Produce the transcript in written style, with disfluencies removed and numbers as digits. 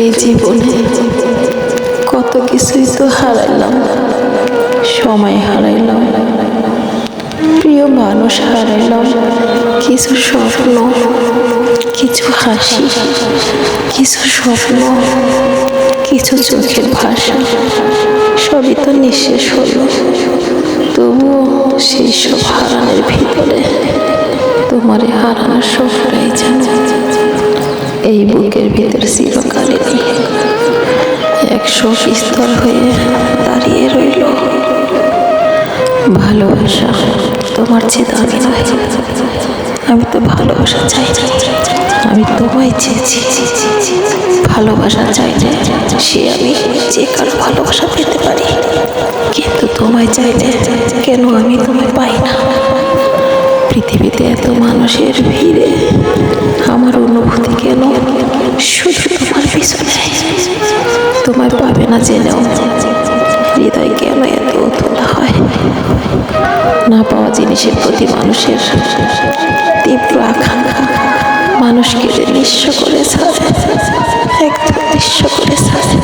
এই জীবনে কত কিছুই তো হারাইলাম, সময় হারাইলাম, প্রিয় মানুষ হারাইলাম, কিছু স্বপ্ন, কিছু হাসি, কিছু স্বপ্ন, কিছু চোখের ভাষা, সবই তো নিঃশেষ হলো। তবুও সেই সব হারানোর ভিতরে তোমারে হারানোর সবটাই জানো এই বুকের ভিতর চিরকালে একশো স্তর হয়ে দাঁড়িয়ে রইল। ভালোবাসা তোমার চেয়ে দামি নয়, আমি তো ভালোবাসা চাই, আমি তোমায় চেয়েছি। ভালোবাসা চাইলে সে আমি যে কারো ভালোবাসা পেতে পারি, কিন্তু তোমায় চাইলে কেন আমি তোমায় পাই না? পৃথিবীতে এত মানুষের ভিড়ে আমার অনুভূতি কেন শুধু তোমার পিছনে? তোমায় পাবে না জেনেও হৃদয় কেন এত তোলা হয়? না পাওয়া জিনিসের প্রতি মানুষের তীব্র আকাঙ্ক্ষা মানুষকে নিঃস্ব করে ছাড়ে, একদম নিঃস্ব করে ছাড়ে।